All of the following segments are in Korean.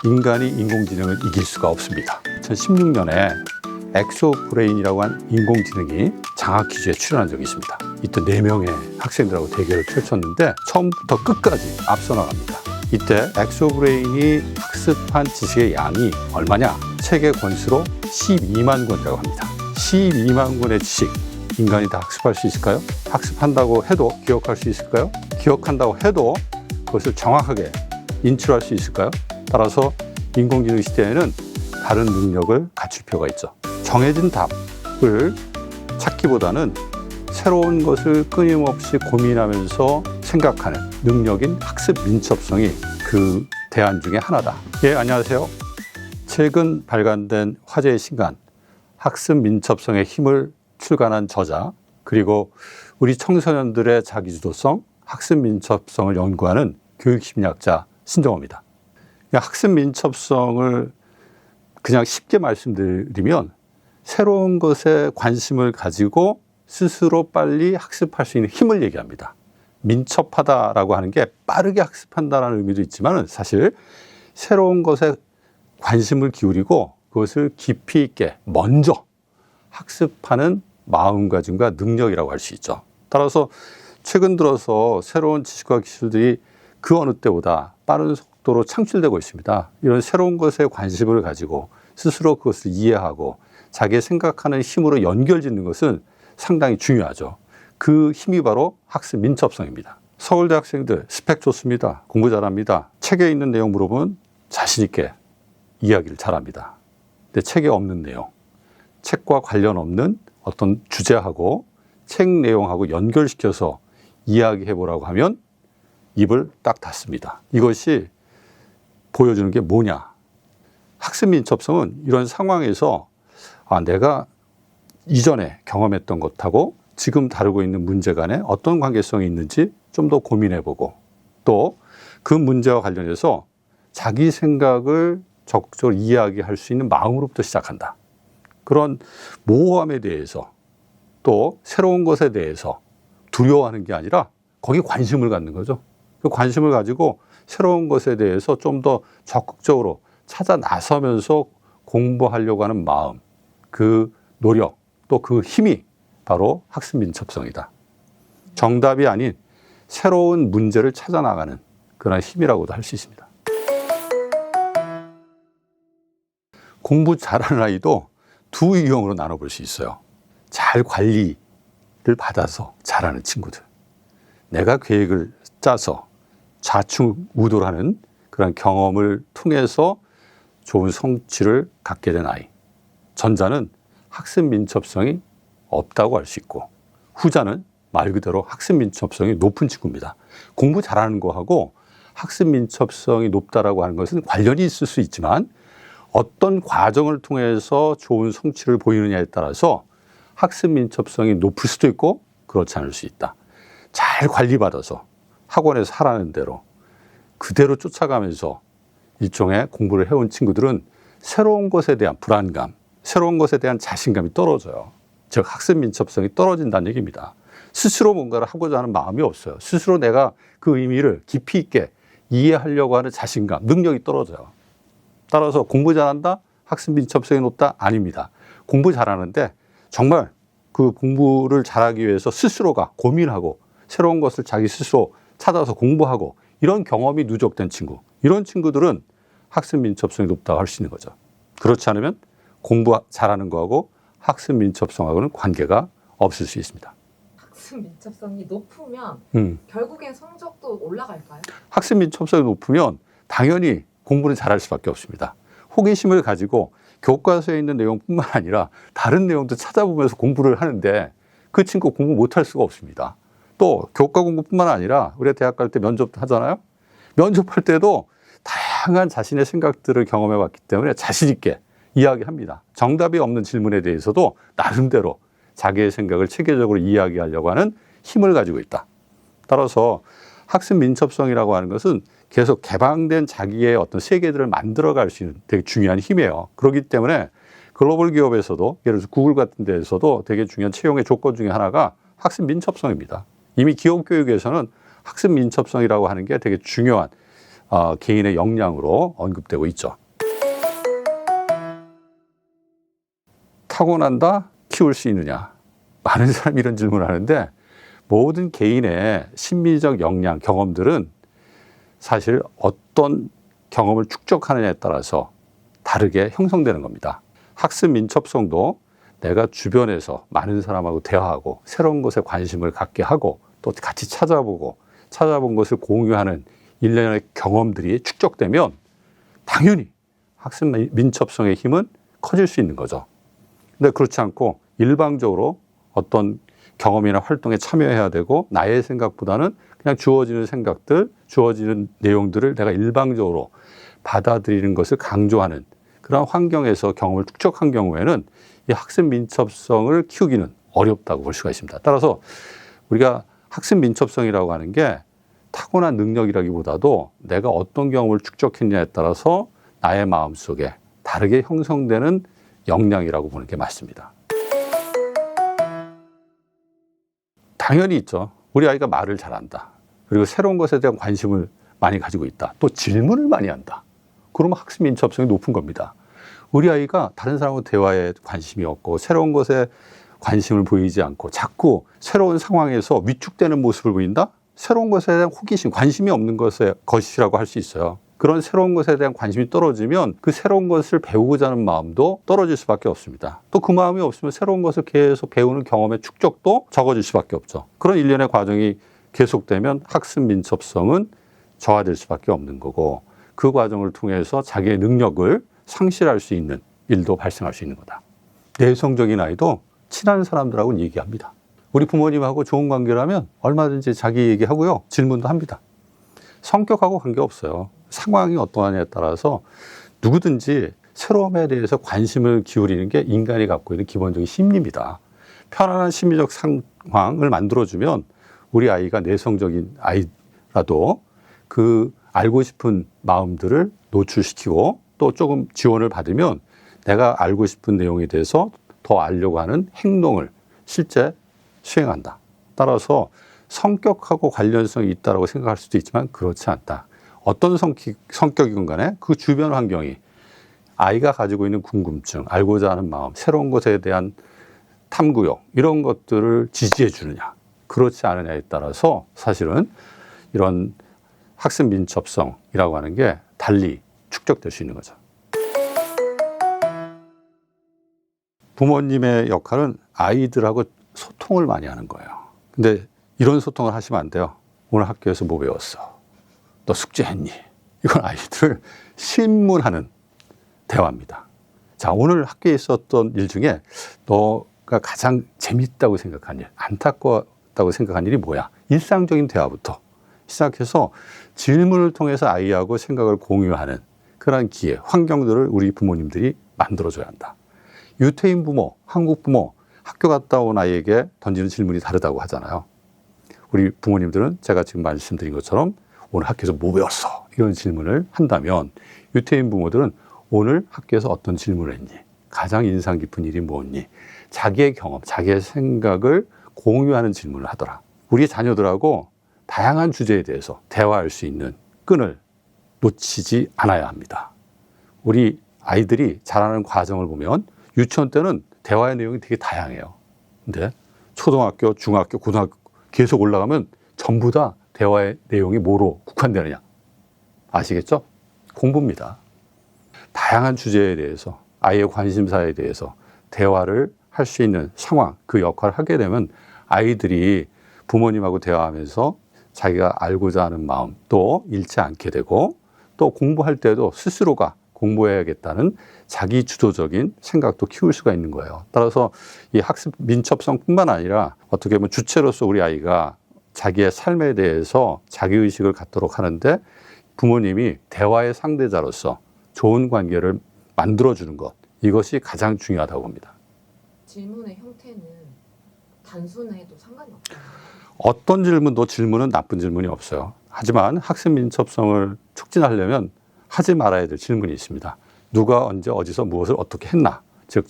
인간이 인공지능을 이길 수가 없습니다. 2016년에 엑소브레인이라고 한 인공지능이 장학 퀴즈에 출연한 적이 있습니다. 이때 4명의 학생들하고 대결을 펼쳤는데 처음부터 끝까지 앞서 나갑니다. 이때 엑소브레인이 학습한 지식의 양이 얼마냐? 세계 권수로 12만 권이라고 합니다. 12만 권의 지식, 인간이 다 학습할 수 있을까요? 학습한다고 해도 기억할 수 있을까요? 기억한다고 해도 그것을 정확하게 인출할 수 있을까요? 따라서 인공지능 시대에는 다른 능력을 갖출 필요가 있죠. 정해진 답을 찾기보다는 새로운 것을 끊임없이 고민하면서 생각하는 능력인 학습 민첩성이 그 대안 중에 하나다. 예, 안녕하세요. 최근 발간된 화제의 신간 학습 민첩성의 힘을 출간한 저자, 그리고 우리 청소년들의 자기주도성, 학습 민첩성을 연구하는 교육심리학자 신정호입니다. 학습 민첩성을 그냥 쉽게 말씀드리면 새로운 것에 관심을 가지고 스스로 빨리 학습할 수 있는 힘을 얘기합니다. 민첩하다라고 하는 게 빠르게 학습한다는 의미도 있지만 사실 새로운 것에 관심을 기울이고 그것을 깊이 있게 먼저 학습하는 마음가짐과 능력이라고 할 수 있죠. 따라서 최근 들어서 새로운 지식과 기술들이 그 어느 때보다 빠른 속도로 창출되고 있습니다. 이런 새로운 것에 관심을 가지고 스스로 그것을 이해하고 자기 생각하는 힘으로 연결짓는 것은 상당히 중요하죠. 그 힘이 바로 학습 민첩성입니다. 서울대 학생들 스펙 좋습니다. 공부 잘합니다. 책에 있는 내용 물어보면 자신 있게 이야기를 잘합니다. 근데 책에 없는 내용, 책과 관련 없는 어떤 주제하고 책 내용하고 연결시켜서 이야기해 보라고 하면 입을 딱 닫습니다. 이것이 보여주는 게 뭐냐? 학습 민첩성은 이런 상황에서 내가 이전에 경험했던 것하고 지금 다루고 있는 문제 간에 어떤 관계성이 있는지 좀 더 고민해 보고 또 그 문제와 관련해서 자기 생각을 적극적으로 이야기할 수 있는 마음으로부터 시작한다. 그런 모호함에 대해서 또 새로운 것에 대해서 두려워하는 게 아니라 거기에 관심을 갖는 거죠. 그 관심을 가지고 새로운 것에 대해서 좀 더 적극적으로 찾아 나서면서 공부하려고 하는 마음, 그 노력, 또 그 힘이 바로 학습 민첩성이다. 정답이 아닌 새로운 문제를 찾아 나가는 그런 힘이라고도 할 수 있습니다. 공부 잘하는 아이도 두 유형으로 나눠볼 수 있어요. 잘 관리를 받아서 잘하는 친구들. 내가 계획을 짜서 좌충우돌 하는 그런 경험을 통해서 좋은 성취를 갖게 된 아이. 전자는 학습 민첩성이 없다고 할 수 있고 후자는 말 그대로 학습 민첩성이 높은 친구입니다. 공부 잘하는 거하고 학습 민첩성이 높다라고 하는 것은 관련이 있을 수 있지만 어떤 과정을 통해서 좋은 성취를 보이느냐에 따라서 학습 민첩성이 높을 수도 있고 그렇지 않을 수 있다. 잘 관리받아서 학원에서 하라는 대로 그대로 쫓아가면서 일종의 공부를 해온 친구들은 새로운 것에 대한 불안감, 새로운 것에 대한 자신감이 떨어져요. 즉 학습 민첩성이 떨어진다는 얘기입니다. 스스로 뭔가를 하고자 하는 마음이 없어요. 스스로 내가 그 의미를 깊이 있게 이해하려고 하는 자신감, 능력이 떨어져요. 따라서 공부 잘한다? 학습 민첩성이 높다? 아닙니다. 공부 잘하는데 정말 그 공부를 잘하기 위해서 스스로가 고민하고 새로운 것을 자기 스스로 찾아서 공부하고 이런 경험이 누적된 친구, 이런 친구들은 학습 민첩성이 높다고 할 수 있는 거죠. 그렇지 않으면 공부 잘하는 거하고 학습 민첩성하고는 관계가 없을 수 있습니다. 학습 민첩성이 높으면 결국엔 성적도 올라갈까요? 학습 민첩성이 높으면 당연히 공부는 잘할 수밖에 없습니다. 호기심을 가지고 교과서에 있는 내용뿐만 아니라 다른 내용도 찾아보면서 공부를 하는데 그 친구 공부 못할 수가 없습니다. 또 교과 공부뿐만 아니라 우리가 대학 갈 때 면접도 하잖아요. 면접할 때도 다양한 자신의 생각들을 경험해 봤기 때문에 자신 있게 이야기합니다. 정답이 없는 질문에 대해서도 나름대로 자기의 생각을 체계적으로 이야기하려고 하는 힘을 가지고 있다. 따라서 학습 민첩성이라고 하는 것은 계속 개방된 자기의 어떤 세계들을 만들어갈 수 있는 되게 중요한 힘이에요. 그렇기 때문에 글로벌 기업에서도 예를 들어서 구글 같은 데에서도 되게 중요한 채용의 조건 중에 하나가 학습 민첩성입니다. 이미 기업 교육에서는 학습 민첩성이라고 하는 게 되게 중요한 개인의 역량으로 언급되고 있죠. 타고난다? 키울 수 있느냐? 많은 사람이 이런 질문을 하는데 모든 개인의 심리적 역량, 경험들은 사실 어떤 경험을 축적하느냐에 따라서 다르게 형성되는 겁니다. 학습 민첩성도 내가 주변에서 많은 사람하고 대화하고 새로운 것에 관심을 갖게 하고 또 같이 찾아본 것을 공유하는 일련의 경험들이 축적되면 당연히 학습 민첩성의 힘은 커질 수 있는 거죠. 근데 그렇지 않고 일방적으로 어떤 경험이나 활동에 참여해야 되고 나의 생각보다는 그냥 주어지는 생각들, 주어지는 내용들을 내가 일방적으로 받아들이는 것을 강조하는 그런 환경에서 경험을 축적한 경우에는 이 학습 민첩성을 키우기는 어렵다고 볼 수가 있습니다. 따라서 우리가 학습 민첩성이라고 하는 게 타고난 능력이라기보다도 내가 어떤 경험을 축적했냐에 따라서 나의 마음속에 다르게 형성되는 역량이라고 보는 게 맞습니다. 당연히 있죠. 우리 아이가 말을 잘한다. 그리고 새로운 것에 대한 관심을 많이 가지고 있다. 또 질문을 많이 한다. 그러면 학습 민첩성이 높은 겁니다. 우리 아이가 다른 사람하고 대화에 관심이 없고 새로운 것에 관심을 보이지 않고 자꾸 새로운 상황에서 위축되는 모습을 보인다? 새로운 것에 대한 호기심, 관심이 없는 것이라고 할 수 있어요. 그런 새로운 것에 대한 관심이 떨어지면 그 새로운 것을 배우고자 하는 마음도 떨어질 수밖에 없습니다. 또 그 마음이 없으면 새로운 것을 계속 배우는 경험의 축적도 적어질 수밖에 없죠. 그런 일련의 과정이 계속되면 학습 민첩성은 저하될 수밖에 없는 거고 그 과정을 통해서 자기의 능력을 상실할 수 있는 일도 발생할 수 있는 거다. 내성적인 아이도 친한 사람들하고는 얘기합니다. 우리 부모님하고 좋은 관계라면 얼마든지 자기 얘기하고요. 질문도 합니다. 성격하고 관계없어요. 상황이 어떠하냐에 따라서 누구든지 새로움에 대해서 관심을 기울이는 게 인간이 갖고 있는 기본적인 심리입니다. 편안한 심리적 상황을 만들어주면 우리 아이가 내성적인 아이라도 그 알고 싶은 마음들을 노출시키고 또 조금 지원을 받으면 내가 알고 싶은 내용에 대해서 더 알려고 하는 행동을 실제 수행한다. 따라서 성격하고 관련성이 있다고 생각할 수도 있지만 그렇지 않다. 어떤 성격이건 간에 그 주변 환경이 아이가 가지고 있는 궁금증, 알고자 하는 마음, 새로운 것에 대한 탐구욕 이런 것들을 지지해 주느냐 그렇지 않느냐에 따라서 사실은 이런 학습 민첩성이라고 하는 게 달리 축적될 수 있는 거죠. 부모님의 역할은 아이들하고 소통을 많이 하는 거예요. 근데 이런 소통을 하시면 안 돼요. 오늘 학교에서 뭐 배웠어? 너 숙제했니? 이건 아이들을 신문하는 대화입니다. 자, 오늘 학교에 있었던 일 중에 너가 가장 재밌다고 생각한 일, 안타까웠다고 생각한 일이 뭐야? 일상적인 대화부터 시작해서 질문을 통해서 아이하고 생각을 공유하는 그런 기회, 환경들을 우리 부모님들이 만들어줘야 한다. 유태인 부모, 한국 부모, 학교 갔다 온 아이에게 던지는 질문이 다르다고 하잖아요. 우리 부모님들은 제가 지금 말씀드린 것처럼 오늘 학교에서 뭐 배웠어? 이런 질문을 한다면 유태인 부모들은 오늘 학교에서 어떤 질문을 했니? 가장 인상 깊은 일이 뭐였니? 자기의 경험, 자기의 생각을 공유하는 질문을 하더라. 우리 자녀들하고 다양한 주제에 대해서 대화할 수 있는 끈을 놓치지 않아야 합니다. 우리 아이들이 자라는 과정을 보면 유치원 때는 대화의 내용이 되게 다양해요. 근데 초등학교, 중학교, 고등학교 계속 올라가면 전부 다 대화의 내용이 뭐로 국한되느냐? 아시겠죠? 공부입니다. 다양한 주제에 대해서 아이의 관심사에 대해서 대화를 할 수 있는 상황, 그 역할을 하게 되면 아이들이 부모님하고 대화하면서 자기가 알고자 하는 마음 또 잃지 않게 되고 또 공부할 때도 스스로가 공부해야겠다는 자기 주도적인 생각도 키울 수가 있는 거예요. 따라서 이 학습 민첩성뿐만 아니라 어떻게 보면 주체로서 우리 아이가 자기의 삶에 대해서 자기의식을 갖도록 하는데 부모님이 대화의 상대자로서 좋은 관계를 만들어주는 것, 이것이 가장 중요하다고 봅니다. 질문의 형태는 단순해도 상관이 없어요. 어떤 질문은 나쁜 질문이 없어요. 하지만 학습 민첩성을 촉진하려면 하지 말아야 될 질문이 있습니다. 누가 언제 어디서 무엇을 어떻게 했나? 즉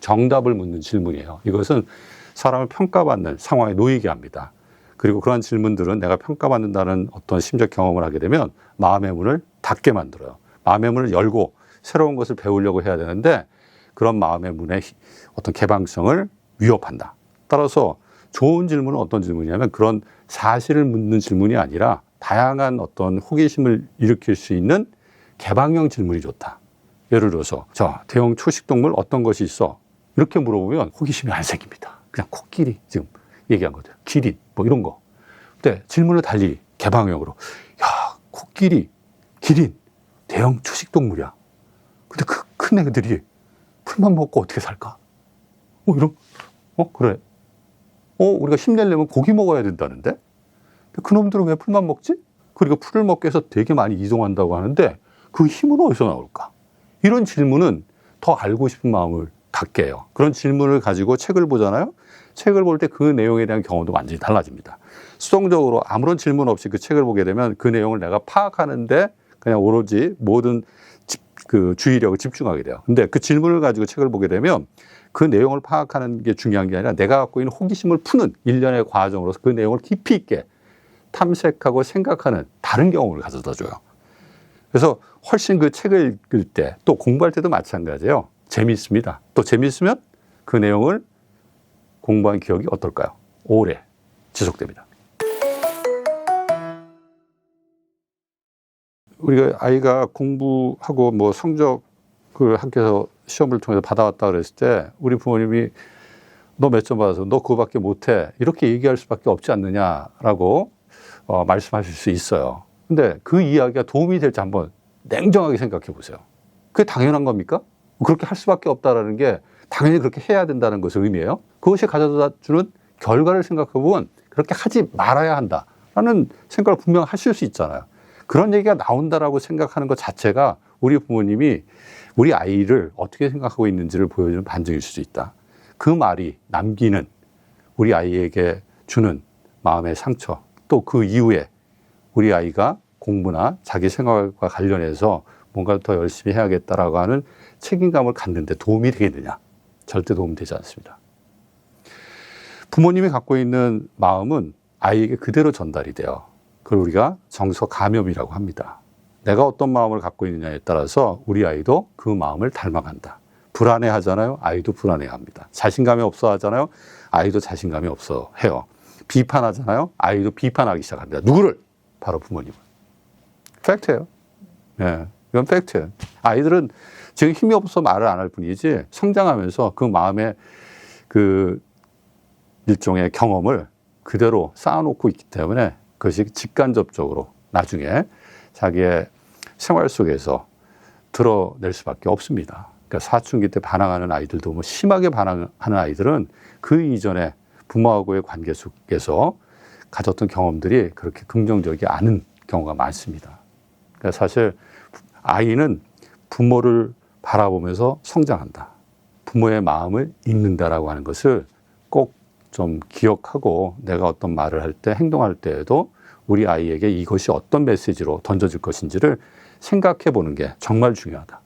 정답을 묻는 질문이에요. 이것은 사람을 평가받는 상황에 놓이게 합니다. 그리고 그러한 질문들은 내가 평가받는다는 어떤 심적 경험을 하게 되면 마음의 문을 닫게 만들어요. 마음의 문을 열고 새로운 것을 배우려고 해야 되는데 그런 마음의 문의 어떤 개방성을 위협한다. 따라서 좋은 질문은 어떤 질문이냐면 그런 사실을 묻는 질문이 아니라 다양한 어떤 호기심을 일으킬 수 있는 개방형 질문이 좋다. 예를 들어서 대형 초식동물 어떤 것이 있어? 이렇게 물어보면 호기심이 안 생깁니다. 그냥 코끼리 지금 얘기한 거죠. 기린 뭐 이런 거. 근데 질문을 달리 개방형으로 코끼리, 기린 대형 초식동물이야. 근데 그 큰 애들이 풀만 먹고 어떻게 살까? 그래. 우리가 힘내려면 고기 먹어야 된다는데? 그놈들은 왜 풀만 먹지? 그리고 풀을 먹기 위해서 되게 많이 이동한다고 하는데 그 힘은 어디서 나올까? 이런 질문은 더 알고 싶은 마음을 갖게 해요. 그런 질문을 가지고 책을 보잖아요. 책을 볼 때 그 내용에 대한 경험도 완전히 달라집니다. 수동적으로 아무런 질문 없이 그 책을 보게 되면 그 내용을 내가 파악하는데 그냥 오로지 모든 그 주의력을 집중하게 돼요. 근데 그 질문을 가지고 책을 보게 되면 그 내용을 파악하는 게 중요한 게 아니라 내가 갖고 있는 호기심을 푸는 일련의 과정으로서 그 내용을 깊이 있게 탐색하고 생각하는 다른 경험을 가져다 줘요. 그래서 훨씬 그 책을 읽을 때 또 공부할 때도 마찬가지예요. 재미있습니다. 또 재미있으면 그 내용을 공부한 기억이 어떨까요? 오래 지속됩니다. 우리가 아이가 공부하고 뭐 성적을 학교에서 시험을 통해서 받아왔다 그랬을 때 우리 부모님이 너 몇 점 받아서 너 그거밖에 못해 이렇게 얘기할 수밖에 없지 않느냐라고 말씀하실 수 있어요. 근데 그 이야기가 도움이 될지 한번 냉정하게 생각해 보세요. 그게 당연한 겁니까? 그렇게 할 수밖에 없다라는 게 당연히 그렇게 해야 된다는 것을 의미해요. 그것이 가져다 주는 결과를 생각해 보면 그렇게 하지 말아야 한다라는 생각을 분명 하실 수 있잖아요. 그런 얘기가 나온다라고 생각하는 것 자체가 우리 부모님이 우리 아이를 어떻게 생각하고 있는지를 보여주는 반증일 수도 있다. 그 말이 남기는 우리 아이에게 주는 마음의 상처, 또 그 이후에 우리 아이가 공부나 자기 생활과 관련해서 뭔가 더 열심히 해야겠다라고 하는 책임감을 갖는 데 도움이 되겠느냐? 절대 도움이 되지 않습니다. 부모님이 갖고 있는 마음은 아이에게 그대로 전달이 돼요. 그걸 우리가 정서 감염이라고 합니다. 내가 어떤 마음을 갖고 있느냐에 따라서 우리 아이도 그 마음을 닮아간다. 불안해하잖아요. 아이도 불안해합니다. 자신감이 없어 하잖아요. 아이도 자신감이 없어 해요. 비판하잖아요. 아이도 비판하기 시작합니다. 누구를? 바로 부모님을. 팩트예요. 네, 이건 팩트예요. 아이들은 지금 힘이 없어서 말을 안 할 뿐이지 성장하면서 그 마음의 그 일종의 경험을 그대로 쌓아놓고 있기 때문에 그것이 직간접적으로 나중에 자기의 생활 속에서 드러낼 수밖에 없습니다. 그러니까 사춘기 때 반항하는 아이들도 뭐 심하게 반항하는 아이들은 그 이전에 부모하고의 관계 속에서 가졌던 경험들이 그렇게 긍정적이지 않은 경우가 많습니다. 그러니까 사실 아이는 부모를 바라보면서 성장한다. 부모의 마음을 읽는다라고 하는 것을 꼭 좀 기억하고 내가 어떤 말을 할 때, 행동할 때에도 우리 아이에게 이것이 어떤 메시지로 던져질 것인지를 생각해 보는 게 정말 중요하다.